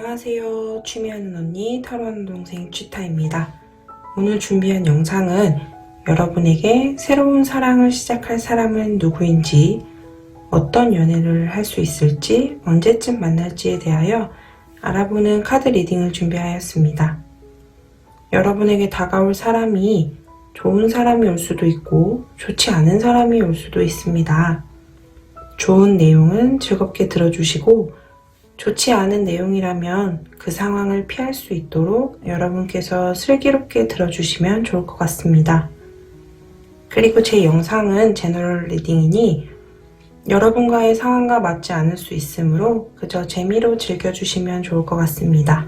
안녕하세요. 취미하는 언니 타로하는 동생 취타입니다. 오늘 준비한 영상은 여러분에게 새로운 사랑을 시작할 사람은 누구인지, 어떤 연애를 할 수 있을지, 언제쯤 만날지에 대하여 알아보는 카드 리딩을 준비하였습니다. 여러분에게 다가올 사람이 좋은 사람이 올 수도 있고 좋지 않은 사람이 올 수도 있습니다. 좋은 내용은 즐겁게 들어주시고 좋지 않은 내용이라면 그 상황을 피할 수 있도록 여러분께서 슬기롭게 들어주시면 좋을 것 같습니다. 그리고 제 영상은 제너럴 리딩이니 여러분과의 상황과 맞지 않을 수 있으므로 그저 재미로 즐겨주시면 좋을 것 같습니다.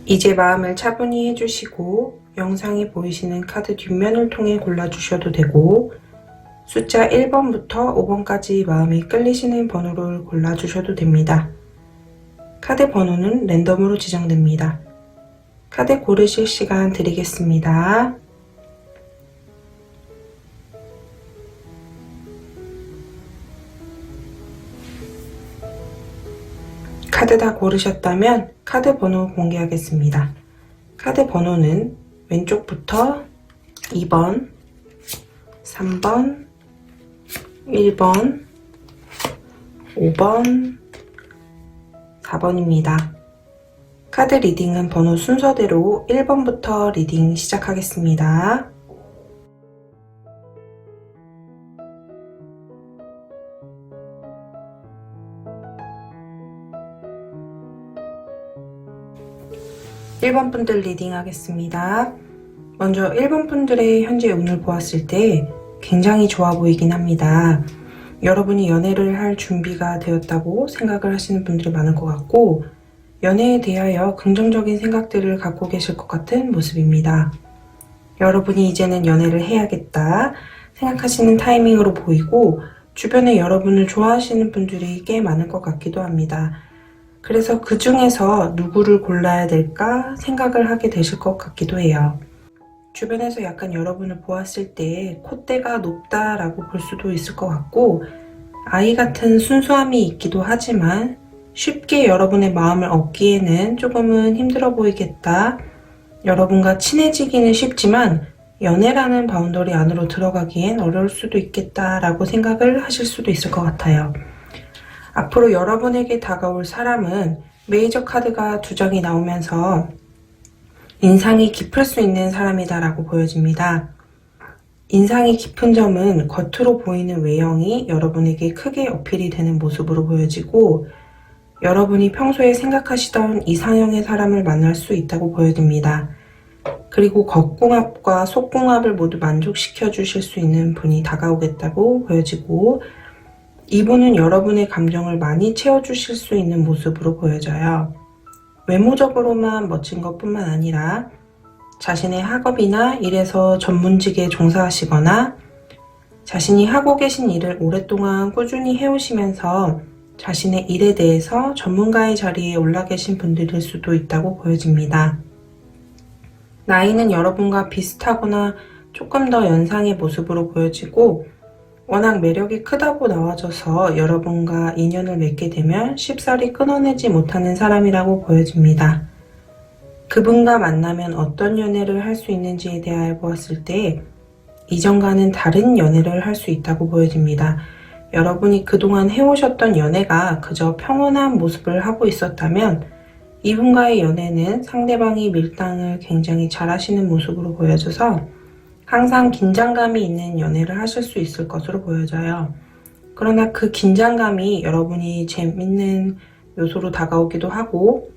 이제 마음을 차분히 해주시고 영상에 보이시는 카드 뒷면을 통해 골라주셔도 되고 숫자 1번부터 5번까지 마음이 끌리시는 번호를 골라주셔도 됩니다. 카드 번호는 랜덤으로 지정됩니다. 카드 고르실 시간 드리겠습니다. 카드 다 고르셨다면 카드 번호 공개하겠습니다. 카드 번호는 왼쪽부터 2번, 3번, 1번, 5번, 4번입니다. 카드 리딩은 번호 순서대로 1번부터 리딩 시작하겠습니다. (1번) 분들 리딩 하겠습니다. 먼저 1번 분들의 현재 운을 보았을 때 굉장히 좋아 보이긴 합니다. 여러분이 연애를 할 준비가 되었다고 생각을 하시는 분들이 많을 것 같고 연애에 대하여 긍정적인 생각들을 갖고 계실 것 같은 모습입니다. 여러분이 이제는 연애를 해야겠다 생각하시는 타이밍으로 보이고 주변에 여러분을 좋아하시는 분들이 꽤 많을 것 같기도 합니다. 그래서 그 중에서 누구를 골라야 될까 생각을 하게 되실 것 같기도 해요. 주변에서 약간 여러분을 보았을 때 콧대가 높다라고 볼 수도 있을 것 같고 아이 같은 순수함이 있기도 하지만 쉽게 여러분의 마음을 얻기에는 조금은 힘들어 보이겠다. 여러분과 친해지기는 쉽지만 연애라는 바운더리 안으로 들어가기엔 어려울 수도 있겠다라고 생각을 하실 수도 있을 것 같아요. 앞으로 여러분에게 다가올 사람은 메이저 카드가 2장이 나오면서 인상이 깊을 수 있는 사람이다 라고 보여집니다. 인상이 깊은 점은 겉으로 보이는 외형이 여러분에게 크게 어필이 되는 모습으로 보여지고 여러분이 평소에 생각하시던 이상형의 사람을 만날 수 있다고 보여집니다. 그리고 겉궁합과 속궁합을 모두 만족시켜 주실 수 있는 분이 다가오겠다고 보여지고 이분은 여러분의 감정을 많이 채워주실 수 있는 모습으로 보여져요. 외모적으로만 멋진 것뿐만 아니라 자신의 학업이나 일에서 전문직에 종사하시거나 자신이 하고 계신 일을 오랫동안 꾸준히 해오시면서 자신의 일에 대해서 전문가의 자리에 올라 계신 분들일 수도 있다고 보여집니다. 나이는 여러분과 비슷하거나 조금 더 연상의 모습으로 보여지고 워낙 매력이 크다고 나와져서 여러분과 인연을 맺게 되면 쉽사리 끊어내지 못하는 사람이라고 보여집니다. 그분과 만나면 어떤 연애를 할 수 있는지에 대하여 보았을 때 이전과는 다른 연애를 할 수 있다고 보여집니다. 여러분이 그동안 해오셨던 연애가 그저 평온한 모습을 하고 있었다면 이분과의 연애는 상대방이 밀당을 굉장히 잘하시는 모습으로 보여져서 항상 긴장감이 있는 연애를 하실 수 있을 것으로 보여져요. 그러나 그 긴장감이 여러분이 재밌는 요소로 다가오기도 하고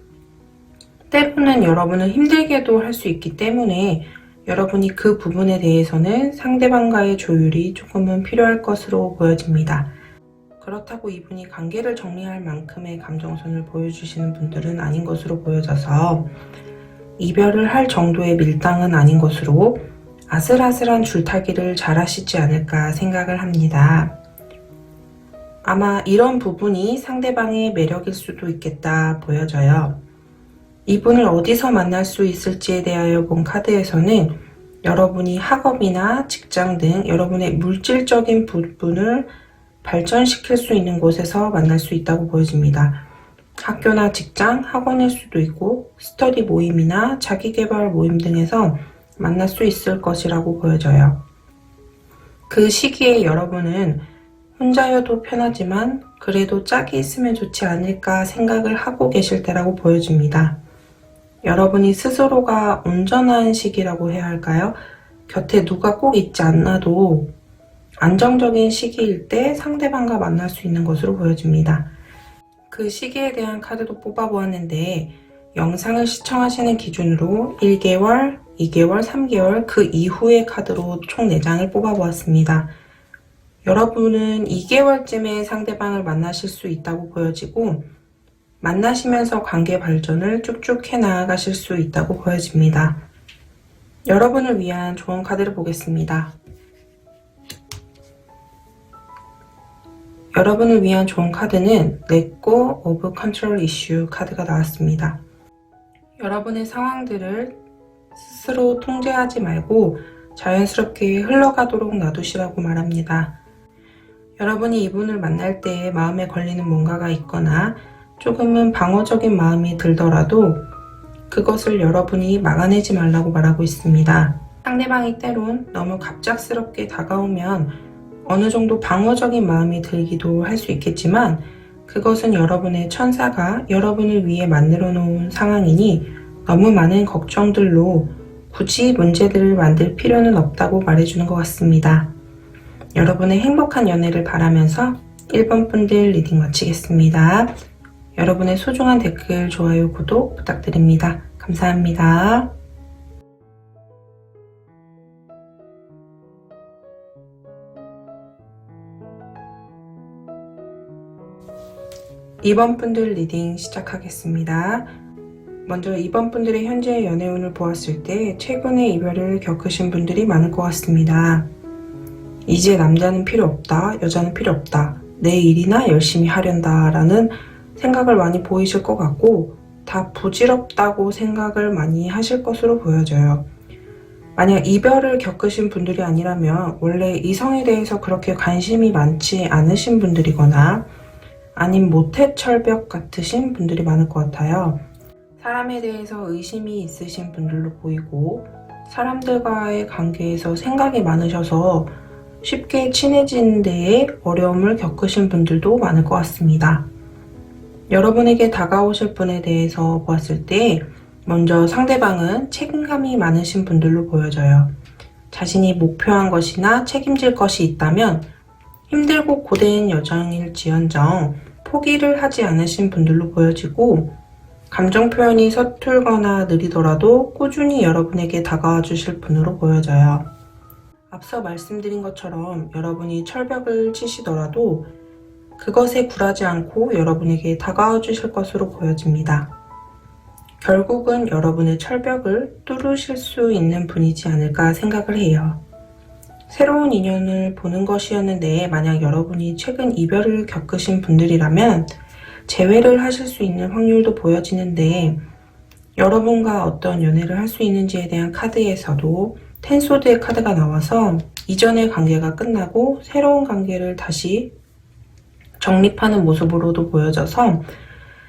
때로는 여러분을 힘들게도 할 수 있기 때문에 여러분이 그 부분에 대해서는 상대방과의 조율이 조금은 필요할 것으로 보여집니다. 그렇다고 이분이 관계를 정리할 만큼의 감정선을 보여주시는 분들은 아닌 것으로 보여져서 이별을 할 정도의 밀당은 아닌 것으로 아슬아슬한 줄타기를 잘 하시지 않을까 생각을 합니다. 아마 이런 부분이 상대방의 매력일 수도 있겠다 보여져요. 이분을 어디서 만날 수 있을지에 대하여 본 카드에서는 여러분이 학업이나 직장 등 여러분의 물질적인 부분을 발전시킬 수 있는 곳에서 만날 수 있다고 보여집니다. 학교나 직장, 학원일 수도 있고 스터디 모임이나 자기계발 모임 등에서 만날 수 있을 것이라고 보여져요. 그 시기에 여러분은 혼자여도 편하지만 그래도 짝이 있으면 좋지 않을까 생각을 하고 계실 때라고 보여집니다. 여러분이 스스로가 온전한 시기라고 해야 할까요? 곁에 누가 꼭 있지 않아도 안정적인 시기일 때 상대방과 만날 수 있는 것으로 보여집니다. 그 시기에 대한 카드도 뽑아보았는데 영상을 시청하시는 기준으로 1개월, 2개월, 3개월 그 이후의 카드로 총 4장을 뽑아보았습니다. 여러분은 2개월쯤에 상대방을 만나실 수 있다고 보여지고 만나시면서 관계 발전을 쭉쭉 해나가실 수 있다고 보여집니다. 여러분을 위한 조언 카드를 보겠습니다. 여러분을 위한 좋은 카드는 Let Go of Control Issue 카드가 나왔습니다. 여러분의 상황들을 스스로 통제하지 말고 자연스럽게 흘러가도록 놔두시라고 말합니다. 여러분이 이분을 만날 때 마음에 걸리는 뭔가가 있거나 조금은 방어적인 마음이 들더라도 그것을 여러분이 막아내지 말라고 말하고 있습니다. 상대방이 때론 너무 갑작스럽게 다가오면 어느 정도 방어적인 마음이 들기도 할 수 있겠지만 그것은 여러분의 천사가 여러분을 위해 만들어 놓은 상황이니 너무 많은 걱정들로 굳이 문제들을 만들 필요는 없다고 말해주는 것 같습니다. 여러분의 행복한 연애를 바라면서 1번 분들 리딩 마치겠습니다. 여러분의 소중한 댓글, 좋아요, 구독 부탁드립니다. 감사합니다. 2번 분들 리딩 시작하겠습니다. 먼저 2번 분들의 현재 연애운을 보았을 때 최근에 이별을 겪으신 분들이 많을 것 같습니다. 이제 남자는 필요 없다, 여자는 필요 없다, 내 일이나 열심히 하련다 라는 생각을 많이 보이실 것 같고 다 부질없다고 생각을 많이 하실 것으로 보여져요. 만약 이별을 겪으신 분들이 아니라면 원래 이성에 대해서 그렇게 관심이 많지 않으신 분들이거나 아님 모태철벽 같으신 분들이 많을 것 같아요. 사람에 대해서 의심이 있으신 분들로 보이고 사람들과의 관계에서 생각이 많으셔서 쉽게 친해지는 데에 어려움을 겪으신 분들도 많을 것 같습니다. 여러분에게 다가오실 분에 대해서 보았을 때 먼저 상대방은 책임감이 많으신 분들로 보여져요. 자신이 목표한 것이나 책임질 것이 있다면 힘들고 고된 여정일지언정 포기를 하지 않으신 분들로 보여지고 감정 표현이 서툴거나 느리더라도 꾸준히 여러분에게 다가와 주실 분으로 보여져요. 앞서 말씀드린 것처럼 여러분이 철벽을 치시더라도 그것에 굴하지 않고 여러분에게 다가와 주실 것으로 보여집니다. 결국은 여러분의 철벽을 뚫으실 수 있는 분이지 않을까 생각을 해요. 새로운 인연을 보는 것이었는데 만약 여러분이 최근 이별을 겪으신 분들이라면 재회를 하실 수 있는 확률도 보여지는데 여러분과 어떤 연애를 할 수 있는지에 대한 카드에서도 텐소드의 카드가 나와서 이전의 관계가 끝나고 새로운 관계를 다시 정립하는 모습으로도 보여져서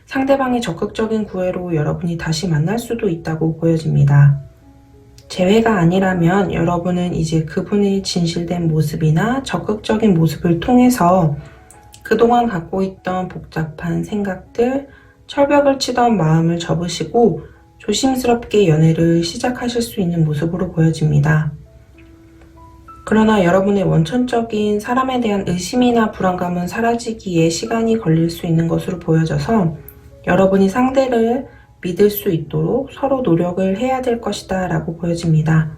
상대방의 적극적인 구애로 여러분이 다시 만날 수도 있다고 보여집니다. 재회가 아니라면 여러분은 이제 그분의 진실된 모습이나 적극적인 모습을 통해서 그동안 갖고 있던 복잡한 생각들, 철벽을 치던 마음을 접으시고 조심스럽게 연애를 시작하실 수 있는 모습으로 보여집니다. 그러나 여러분의 원천적인 사람에 대한 의심이나 불안감은 사라지기에 시간이 걸릴 수 있는 것으로 보여져서 여러분이 상대를 믿을 수 있도록 서로 노력을 해야 될 것이다 라고 보여집니다.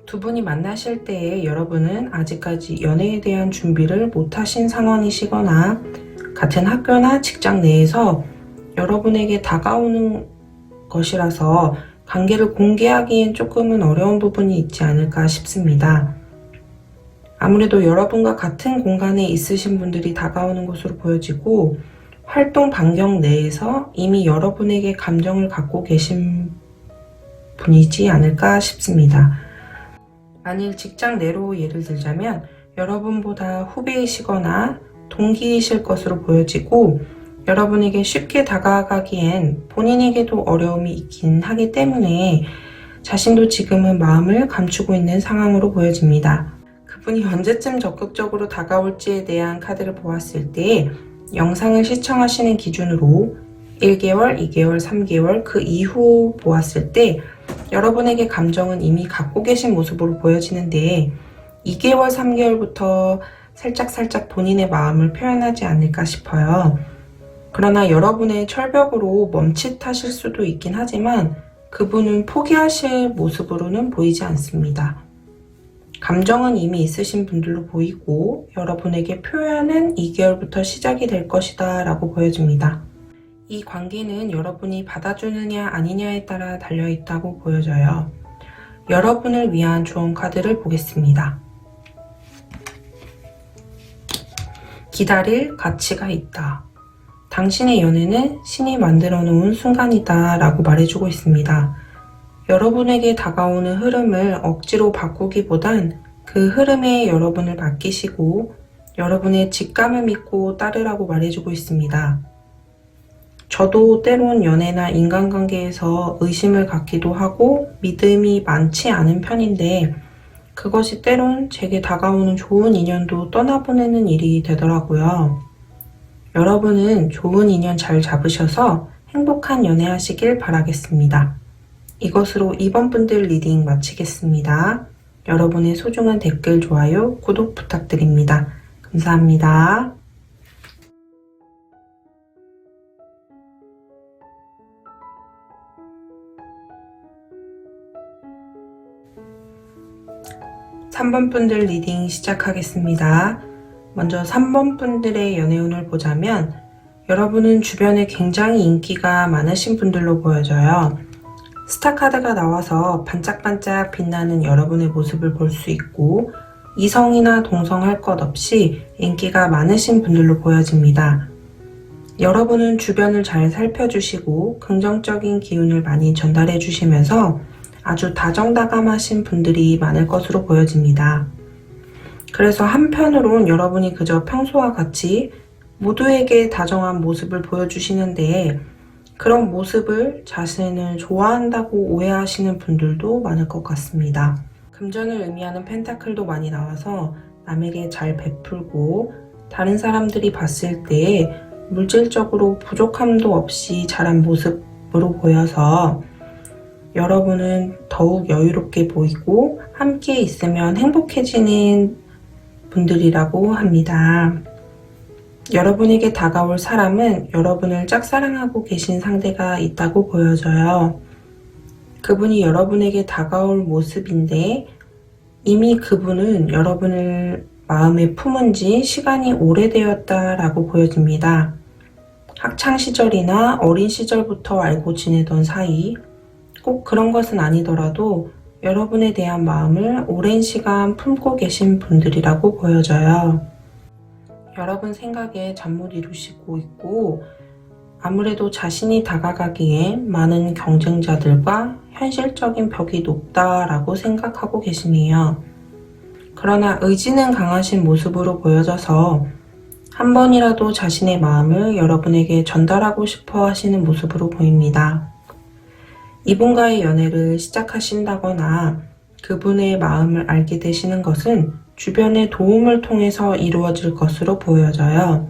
두 분이 만나실 때에 여러분은 아직까지 연애에 대한 준비를 못하신 상황이시거나 같은 학교나 직장 내에서 여러분에게 다가오는 것이라서 관계를 공개하기엔 조금은 어려운 부분이 있지 않을까 싶습니다. 아무래도 여러분과 같은 공간에 있으신 분들이 다가오는 것으로 보여지고 활동 반경 내에서 이미 여러분에게 감정을 갖고 계신 분이지 않을까 싶습니다. 만일 직장 내로 예를 들자면 여러분보다 후배이시거나 동기이실 것으로 보여지고 여러분에게 쉽게 다가가기엔 본인에게도 어려움이 있긴 하기 때문에 자신도 지금은 마음을 감추고 있는 상황으로 보여집니다. 그분이 언제쯤 적극적으로 다가올지에 대한 카드를 보았을 때 영상을 시청하시는 기준으로 1개월, 2개월, 3개월 그 이후 보았을 때 여러분에게 감정은 이미 갖고 계신 모습으로 보여지는데 2개월, 3개월부터 살짝 본인의 마음을 표현하지 않을까 싶어요. 그러나 여러분의 철벽으로 멈칫하실 수도 있긴 하지만 그분은 포기하실 모습으로는 보이지 않습니다. 감정은 이미 있으신 분들로 보이고 여러분에게 표현은 2개월부터 시작이 될 것이다 라고 보여집니다. 이 관계는 여러분이 받아주느냐 아니냐에 따라 달려있다고 보여져요. 여러분을 위한 조언 카드를 보겠습니다. 기다릴 가치가 있다. 당신의 연애는 신이 만들어 놓은 순간이다 라고 말해주고 있습니다. 여러분에게 다가오는 흐름을 억지로 바꾸기보단 그 흐름에 여러분을 맡기시고 여러분의 직감을 믿고 따르라고 말해주고 있습니다. 저도 때론 연애나 인간관계에서 의심을 갖기도 하고 믿음이 많지 않은 편인데 그것이 때론 제게 다가오는 좋은 인연도 떠나보내는 일이 되더라고요. 여러분은 좋은 인연 잘 잡으셔서 행복한 연애하시길 바라겠습니다. 이것으로 이번 분들 리딩 마치겠습니다. 여러분의 소중한 댓글, 좋아요, 구독 부탁드립니다. 감사합니다. (3번) 분들 리딩 시작하겠습니다. 먼저 3번 분들의 연애운을 보자면 여러분은 주변에 굉장히 인기가 많으신 분들로 보여져요. 스타 카드가 나와서 반짝반짝 빛나는 여러분의 모습을 볼 수 있고 이성이나 동성 할 것 없이 인기가 많으신 분들로 보여집니다. 여러분은 주변을 잘 살펴주시고 긍정적인 기운을 많이 전달해 주시면서 아주 다정다감하신 분들이 많을 것으로 보여집니다. 그래서 한편으론 여러분이 그저 평소와 같이 모두에게 다정한 모습을 보여주시는데 그런 모습을 자신을 좋아한다고 오해하시는 분들도 많을 것 같습니다. 금전을 의미하는 펜타클도 많이 나와서 남에게 잘 베풀고 다른 사람들이 봤을 때 물질적으로 부족함도 없이 자란 모습으로 보여서 여러분은 더욱 여유롭게 보이고 함께 있으면 행복해지는 분들이라고 합니다. 여러분에게 다가올 사람은 여러분을 짝사랑하고 계신 상대가 있다고 보여져요. 그분이 여러분에게 다가올 모습인데 이미 그분은 여러분을 마음에 품은 지 시간이 오래되었다라고 보여집니다. 학창시절이나 어린 시절부터 알고 지내던 사이, 꼭 그런 것은 아니더라도 여러분에 대한 마음을 오랜 시간 품고 계신 분들이라고 보여져요. 여러분 생각에 잠 못 이루시고 있고 아무래도 자신이 다가가기에 많은 경쟁자들과 현실적인 벽이 높다라고 생각하고 계시네요. 그러나 의지는 강하신 모습으로 보여져서 한 번이라도 자신의 마음을 여러분에게 전달하고 싶어 하시는 모습으로 보입니다. 이분과의 연애를 시작하신다거나 그분의 마음을 알게 되시는 것은 주변의 도움을 통해서 이루어질 것으로 보여져요.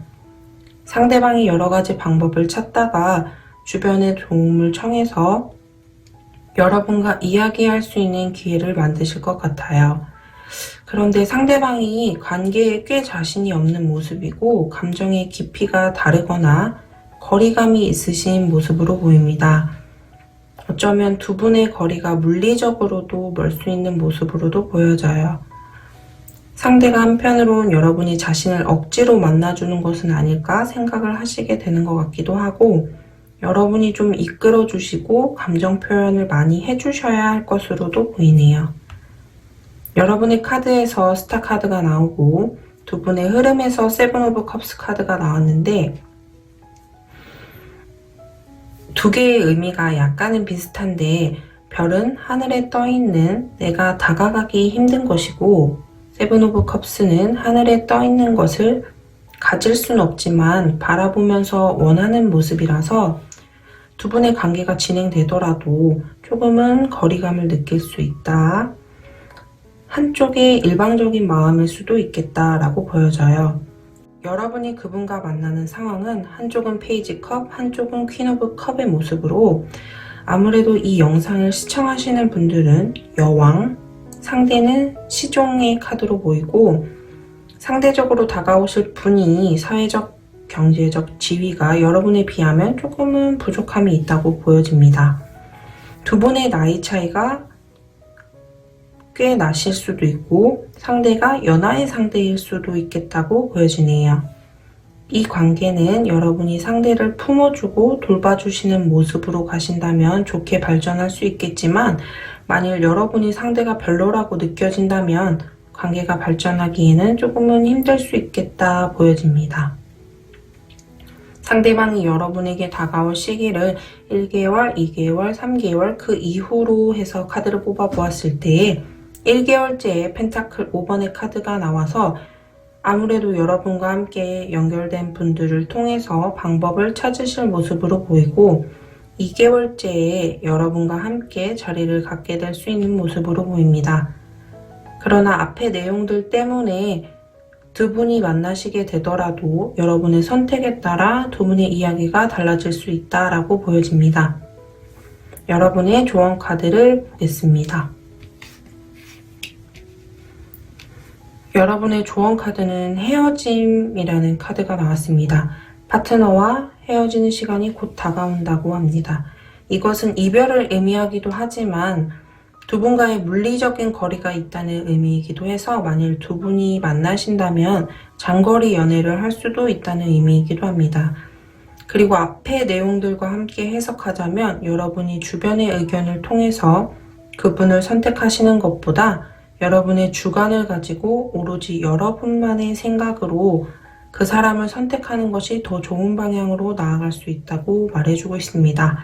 상대방이 여러 가지 방법을 찾다가 주변의 도움을 청해서 여러분과 이야기할 수 있는 기회를 만드실 것 같아요. 그런데 상대방이 관계에 꽤 자신이 없는 모습이고 감정의 깊이가 다르거나 거리감이 있으신 모습으로 보입니다. 어쩌면 두 분의 거리가 물리적으로도 멀 수 있는 모습으로도 보여져요. 상대가 한편으론 여러분이 자신을 억지로 만나주는 것은 아닐까 생각을 하시게 되는 것 같기도 하고 여러분이 좀 이끌어주시고 감정 표현을 많이 해주셔야 할 것으로도 보이네요. 여러분의 카드에서 스타 카드가 나오고 두 분의 흐름에서 세븐 오브 컵스 카드가 나왔는데 두 개의 의미가 약간은 비슷한데 별은 하늘에 떠있는 내가 다가가기 힘든 것이고 세븐 오브 컵스는 하늘에 떠있는 것을 가질 순 없지만 바라보면서 원하는 모습이라서 두 분의 관계가 진행되더라도 조금은 거리감을 느낄 수 있다. 한쪽의 일방적인 마음일 수도 있겠다라고 보여져요. 여러분이 그분과 만나는 상황은 한쪽은 페이지 컵, 한쪽은 퀸 오브 컵의 모습으로 아무래도 이 영상을 시청하시는 분들은 여왕, 상대는 시종의 카드로 보이고 상대적으로 다가오실 분이 사회적, 경제적 지위가 여러분에 비하면 조금은 부족함이 있다고 보여집니다. 두 분의 나이 차이가 꽤 나실 수도 있고 상대가 연하의 상대일 수도 있겠다고 보여지네요. 이 관계는 여러분이 상대를 품어주고 돌봐주시는 모습으로 가신다면 좋게 발전할 수 있겠지만 만일 여러분이 상대가 별로라고 느껴진다면 관계가 발전하기에는 조금은 힘들 수 있겠다 보여집니다. 상대방이 여러분에게 다가올 시기를 1개월, 2개월, 3개월 그 이후로 해서 카드를 뽑아 보았을 때 1개월째에 펜타클 5번의 카드가 나와서 아무래도 여러분과 함께 연결된 분들을 통해서 방법을 찾으실 모습으로 보이고 2개월째에 여러분과 함께 자리를 갖게 될 수 있는 모습으로 보입니다. 그러나 앞의 내용들 때문에 두 분이 만나시게 되더라도 여러분의 선택에 따라 두 분의 이야기가 달라질 수 있다라고 보여집니다. 여러분의 조언 카드를 보겠습니다. 여러분의 조언 카드는 헤어짐이라는 카드가 나왔습니다. 파트너와 헤어지는 시간이 곧 다가온다고 합니다. 이것은 이별을 의미하기도 하지만 두 분과의 물리적인 거리가 있다는 의미이기도 해서 만일 두 분이 만나신다면 장거리 연애를 할 수도 있다는 의미이기도 합니다. 그리고 앞의 내용들과 함께 해석하자면 여러분이 주변의 의견을 통해서 그분을 선택하시는 것보다 여러분의 주관을 가지고 오로지 여러분만의 생각으로 그 사람을 선택하는 것이 더 좋은 방향으로 나아갈 수 있다고 말해주고 있습니다.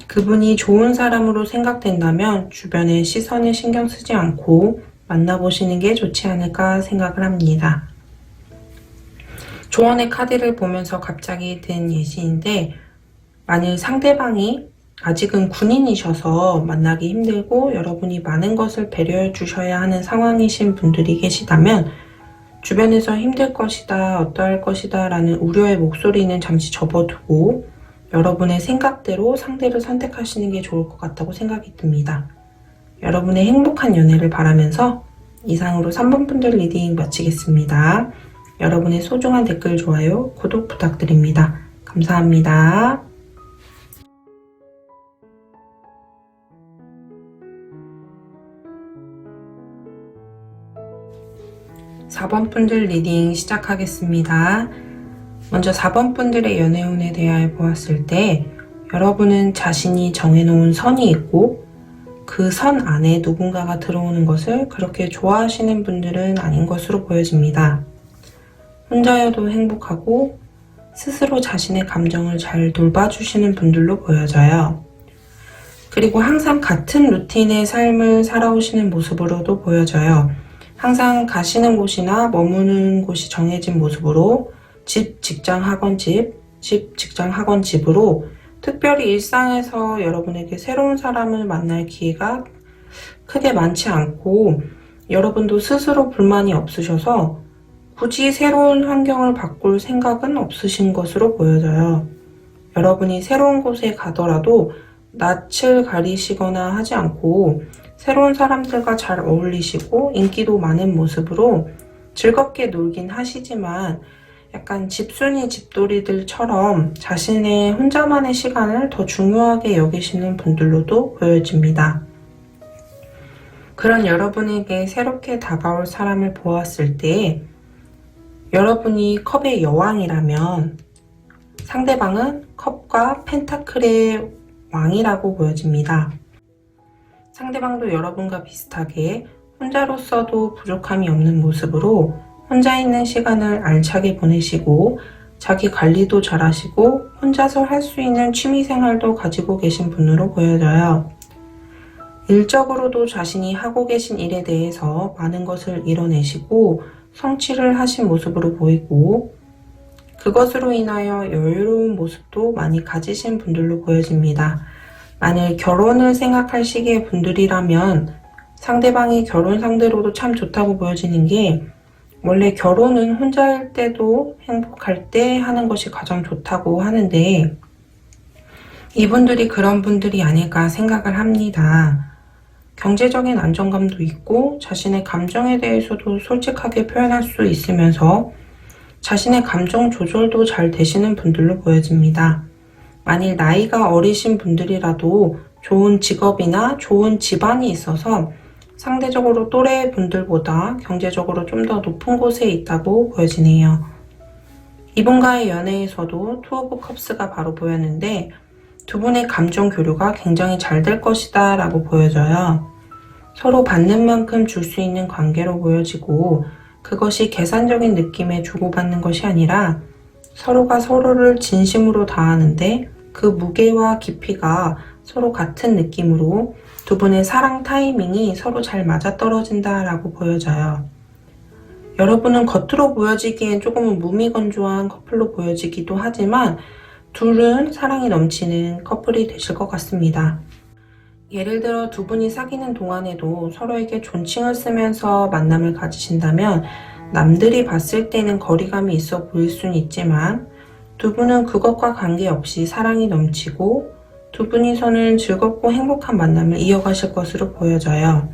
그분이 좋은 사람으로 생각된다면 주변의 시선에 신경 쓰지 않고 만나보시는 게 좋지 않을까 생각을 합니다. 조언의 카드를 보면서 갑자기 든 예시인데 만일 상대방이 아직은 군인이셔서 만나기 힘들고 여러분이 많은 것을 배려해 주셔야 하는 상황이신 분들이 계시다면 주변에서 힘들 것이다, 어떠할 것이다 라는 우려의 목소리는 잠시 접어두고 여러분의 생각대로 상대를 선택하시는 게 좋을 것 같다고 생각이 듭니다. 여러분의 행복한 연애를 바라면서 이상으로 3번 분들 리딩 마치겠습니다. 여러분의 소중한 댓글, 좋아요, 구독 부탁드립니다. 감사합니다. 4번 분들 리딩 시작하겠습니다. 먼저 4번 분들의 연애운에 대하여 보았을 때 여러분은 자신이 정해놓은 선이 있고 그 선 안에 누군가가 들어오는 것을 그렇게 좋아하시는 분들은 아닌 것으로 보여집니다. 혼자여도 행복하고 스스로 자신의 감정을 잘 돌봐주시는 분들로 보여져요. 그리고 항상 같은 루틴의 삶을 살아오시는 모습으로도 보여져요. 항상 가시는 곳이나 머무는 곳이 정해진 모습으로 집, 직장, 학원, 집, 직장, 학원, 집으로 특별히 일상에서 여러분에게 새로운 사람을 만날 기회가 크게 많지 않고 여러분도 스스로 불만이 없으셔서 굳이 새로운 환경을 바꿀 생각은 없으신 것으로 보여져요. 여러분이 새로운 곳에 가더라도 낯을 가리시거나 하지 않고 새로운 사람들과 잘 어울리시고 인기도 많은 모습으로 즐겁게 놀긴 하시지만 약간 집순이 집돌이들처럼 자신의 혼자만의 시간을 더 중요하게 여기시는 분들로도 보여집니다. 그런 여러분에게 새롭게 다가올 사람을 보았을 때 여러분이 컵의 여왕이라면 상대방은 컵과 펜타클의 왕이라고 보여집니다. 상대방도 여러분과 비슷하게 혼자로서도 부족함이 없는 모습으로 혼자 있는 시간을 알차게 보내시고 자기 관리도 잘하시고 혼자서 할 수 있는 취미생활도 가지고 계신 분으로 보여져요. 일적으로도 자신이 하고 계신 일에 대해서 많은 것을 이뤄내시고 성취를 하신 모습으로 보이고 그것으로 인하여 여유로운 모습도 많이 가지신 분들로 보여집니다. 만일 결혼을 생각할 시기의 분들이라면 상대방이 결혼 상대로도 참 좋다고 보여지는 게 원래 결혼은 혼자일 때도 행복할 때 하는 것이 가장 좋다고 하는데 이분들이 그런 분들이 아닐까 생각을 합니다. 경제적인 안정감도 있고 자신의 감정에 대해서도 솔직하게 표현할 수 있으면서 자신의 감정 조절도 잘 되시는 분들로 보여집니다. 만일 나이가 어리신 분들이라도 좋은 직업이나 좋은 집안이 있어서 상대적으로 또래 분들보다 경제적으로 좀 더 높은 곳에 있다고 보여지네요. 이분과의 연애에서도 투 오브 컵스가 바로 보였는데 두 분의 감정 교류가 굉장히 잘 될 것이다 라고 보여져요. 서로 받는 만큼 줄 수 있는 관계로 보여지고 그것이 계산적인 느낌의 주고받는 것이 아니라 서로가 서로를 진심으로 다하는데 그 무게와 깊이가 서로 같은 느낌으로 두 분의 사랑 타이밍이 서로 잘 맞아떨어진다 라고 보여져요. 여러분은 겉으로 보여지기엔 조금은 무미건조한 커플로 보여지기도 하지만 둘은 사랑이 넘치는 커플이 되실 것 같습니다. 예를 들어 두 분이 사귀는 동안에도 서로에게 존칭을 쓰면서 만남을 가지신다면 남들이 봤을 때는 거리감이 있어 보일 수는 있지만 두 분은 그것과 관계없이 사랑이 넘치고 두 분이서는 즐겁고 행복한 만남을 이어가실 것으로 보여져요.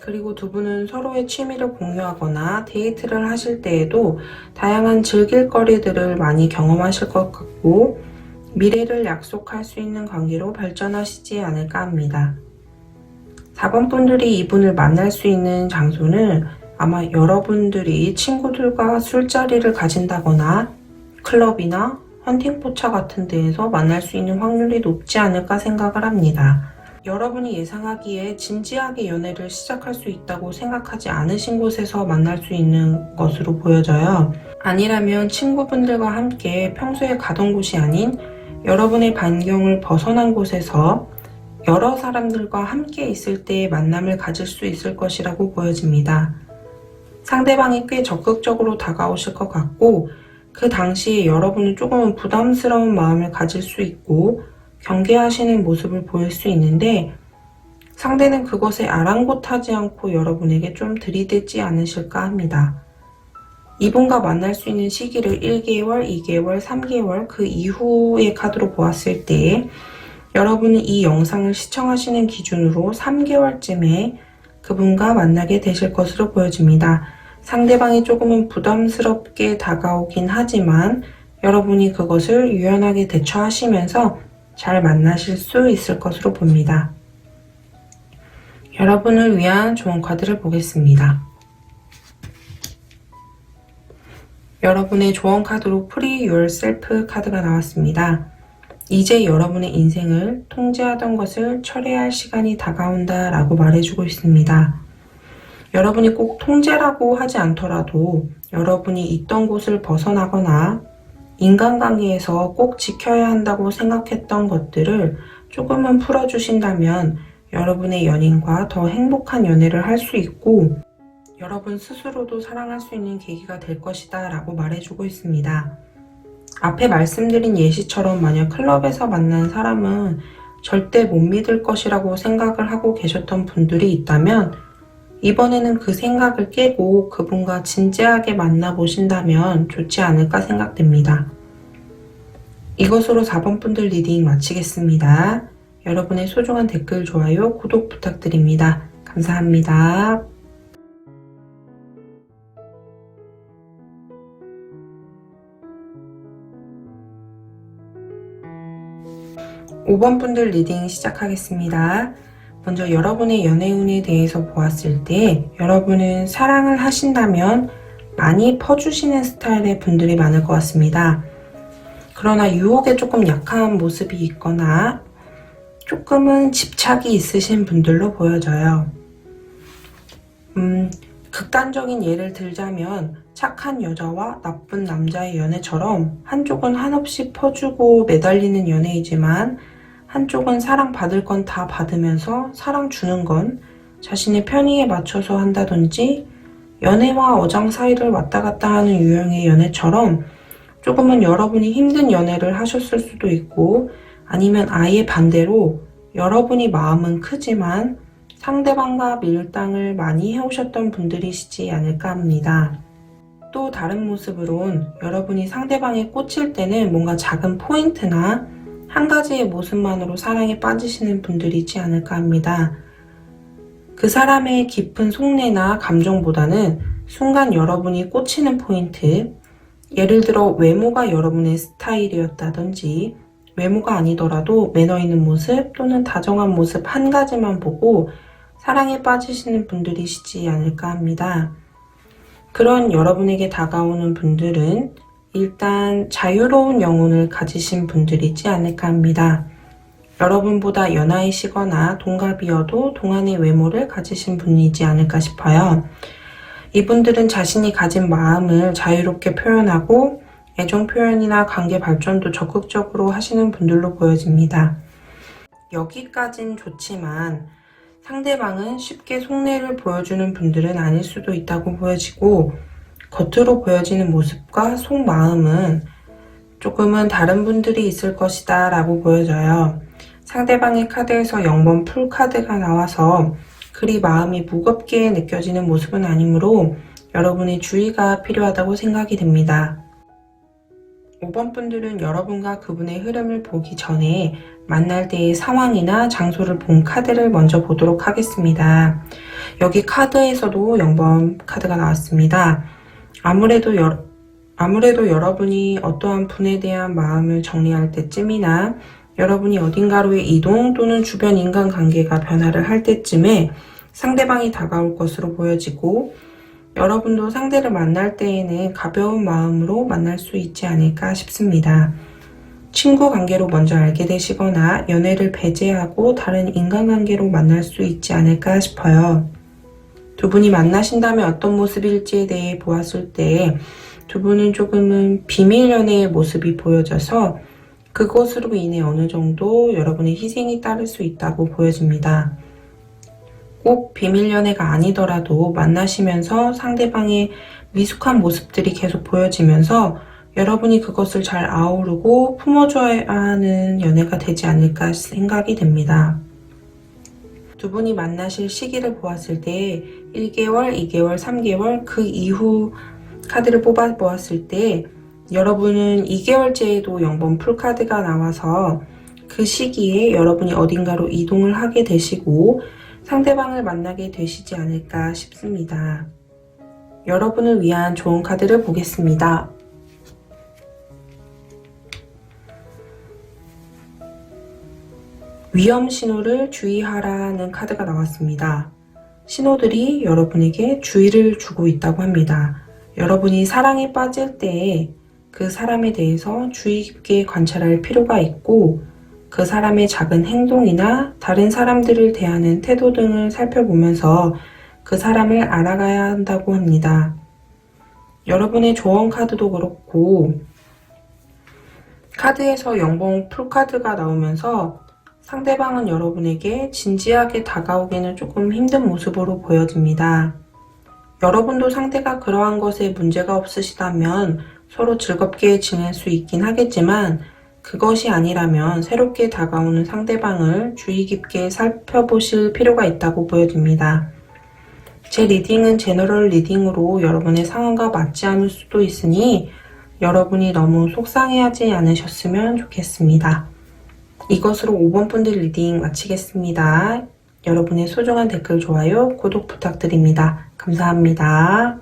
그리고 두 분은 서로의 취미를 공유하거나 데이트를 하실 때에도 다양한 즐길 거리들을 많이 경험하실 것 같고 미래를 약속할 수 있는 관계로 발전하시지 않을까 합니다. 4번 분들이 이분을 만날 수 있는 장소는 아마 여러분들이 친구들과 술자리를 가진다거나 클럽이나 헌팅포차 같은 데에서 만날 수 있는 확률이 높지 않을까 생각을 합니다. 여러분이 예상하기에 진지하게 연애를 시작할 수 있다고 생각하지 않으신 곳에서 만날 수 있는 것으로 보여져요. 아니라면 친구분들과 함께 평소에 가던 곳이 아닌 여러분의 반경을 벗어난 곳에서 여러 사람들과 함께 있을 때 만남을 가질 수 있을 것이라고 보여집니다. 상대방이 꽤 적극적으로 다가오실 것 같고 그 당시에 여러분은 조금은 부담스러운 마음을 가질 수 있고 경계하시는 모습을 보일 수 있는데 상대는 그것에 아랑곳하지 않고 여러분에게 좀 들이대지 않으실까 합니다. 이분과 만날 수 있는 시기를 1개월, 2개월, 3개월 그 이후의 카드로 보았을 때 여러분은 이 영상을 시청하시는 기준으로 3개월쯤에 그분과 만나게 되실 것으로 보여집니다. 상대방이 조금은 부담스럽게 다가오긴 하지만 여러분이 그것을 유연하게 대처하시면서 잘 만나실 수 있을 것으로 봅니다. 여러분을 위한 좋은 카드를 보겠습니다. 여러분의 조언 카드로 Free Yourself 카드가 나왔습니다. 이제 여러분의 인생을 통제하던 것을 철회할 시간이 다가온다 라고 말해주고 있습니다. 여러분이 꼭 통제라고 하지 않더라도 여러분이 있던 곳을 벗어나거나 인간관계에서 꼭 지켜야 한다고 생각했던 것들을 조금만 풀어주신다면 여러분의 연인과 더 행복한 연애를 할 수 있고 여러분 스스로도 사랑할 수 있는 계기가 될 것이다 라고 말해주고 있습니다. 앞에 말씀드린 예시처럼 만약 클럽에서 만난 사람은 절대 못 믿을 것이라고 생각을 하고 계셨던 분들이 있다면 이번에는 그 생각을 깨고 그분과 진지하게 만나보신다면 좋지 않을까 생각됩니다. 이것으로 4번 분들 리딩 마치겠습니다. 여러분의 소중한 댓글, 좋아요, 구독 부탁드립니다. 감사합니다. 5번 분들 리딩 시작하겠습니다. 먼저 여러분의 연애운에 대해서 보았을 때 여러분은 사랑을 하신다면 많이 퍼주시는 스타일의 분들이 많을 것 같습니다. 그러나 유혹에 조금 약한 모습이 있거나 조금은 집착이 있으신 분들로 보여져요. 극단적인 예를 들자면 착한 여자와 나쁜 남자의 연애처럼 한쪽은 한없이 퍼주고 매달리는 연애이지만 한쪽은 사랑받을 건 다 받으면서 사랑 주는 건 자신의 편의에 맞춰서 한다든지 연애와 어장 사이를 왔다 갔다 하는 유형의 연애처럼 조금은 여러분이 힘든 연애를 하셨을 수도 있고, 아니면 아예 반대로 여러분이 마음은 크지만 상대방과 밀당을 많이 해오셨던 분들이시지 않을까 합니다. 또 다른 모습으론 여러분이 상대방에 꽂힐 때는 뭔가 작은 포인트나 한 가지의 모습만으로 사랑에 빠지시는 분들이지 않을까 합니다. 그 사람의 깊은 속내나 감정보다는 순간 여러분이 꽂히는 포인트, 예를 들어 외모가 여러분의 스타일이었다든지 외모가 아니더라도 매너 있는 모습 또는 다정한 모습 한 가지만 보고 사랑에 빠지시는 분들이시지 않을까 합니다. 그런 여러분에게 다가오는 분들은 일단 자유로운 영혼을 가지신 분들이지 않을까 합니다. 여러분보다 연하이시거나 동갑이어도 동안의 외모를 가지신 분이지 않을까 싶어요. 이분들은 자신이 가진 마음을 자유롭게 표현하고 애정 표현이나 관계 발전도 적극적으로 하시는 분들로 보여집니다. 여기까진 좋지만 상대방은 쉽게 속내를 보여주는 분들은 아닐 수도 있다고 보여지고, 겉으로 보여지는 모습과 속마음은 조금은 다른 분들이 있을 것이다 라고 보여져요. 상대방의 카드에서 0번 풀 카드가 나와서 그리 마음이 무겁게 느껴지는 모습은 아니므로 여러분의 주의가 필요하다고 생각이 됩니다. 5번 분들은 여러분과 그분의 흐름을 보기 전에 만날 때의 상황이나 장소를 본 카드를 먼저 보도록 하겠습니다. 여기 카드에서도 0번 카드가 나왔습니다. 아무래도 여러분이 어떠한 분에 대한 마음을 정리할 때쯤이나 여러분이 어딘가로의 이동 또는 주변 인간관계가 변화를 할 때쯤에 상대방이 다가올 것으로 보여지고, 여러분도 상대를 만날 때에는 가벼운 마음으로 만날 수 있지 않을까 싶습니다. 친구 관계로 먼저 알게 되시거나 연애를 배제하고 다른 인간관계로 만날 수 있지 않을까 싶어요. 두 분이 만나신다면 어떤 모습일지에 대해 보았을 때 두 분은 조금은 비밀 연애의 모습이 보여져서 그것으로 인해 어느 정도 여러분의 희생이 따를 수 있다고 보여집니다. 꼭 비밀 연애가 아니더라도 만나시면서 상대방의 미숙한 모습들이 계속 보여지면서 여러분이 그것을 잘 아우르고 품어줘야 하는 연애가 되지 않을까 생각이 됩니다. 두 분이 만나실 시기를 보았을 때 1개월, 2개월, 3개월 그 이후 카드를 뽑아 보았을 때 여러분은 2개월째에도 0번 풀카드가 나와서 그 시기에 여러분이 어딘가로 이동을 하게 되시고 상대방을 만나게 되시지 않을까 싶습니다. 여러분을 위한 좋은 카드를 보겠습니다. 위험 신호를 주의하라는 카드가 나왔습니다. 신호들이 여러분에게 주의를 주고 있다고 합니다. 여러분이 사랑에 빠질 때 그 사람에 대해서 주의 깊게 관찰할 필요가 있고, 그 사람의 작은 행동이나 다른 사람들을 대하는 태도 등을 살펴보면서 그 사람을 알아가야 한다고 합니다. 여러분의 조언 카드도 그렇고 카드에서 0번 풀카드가 나오면서 상대방은 여러분에게 진지하게 다가오기는 조금 힘든 모습으로 보여집니다. 여러분도 상대가 그러한 것에 문제가 없으시다면 서로 즐겁게 지낼 수 있긴 하겠지만, 그것이 아니라면 새롭게 다가오는 상대방을 주의 깊게 살펴보실 필요가 있다고 보여집니다. 제 리딩은 제너럴 리딩으로 여러분의 상황과 맞지 않을 수도 있으니 여러분이 너무 속상해하지 않으셨으면 좋겠습니다. 이것으로 5번 분들 리딩 마치겠습니다. 여러분의 소중한 댓글, 좋아요, 구독 부탁드립니다. 감사합니다.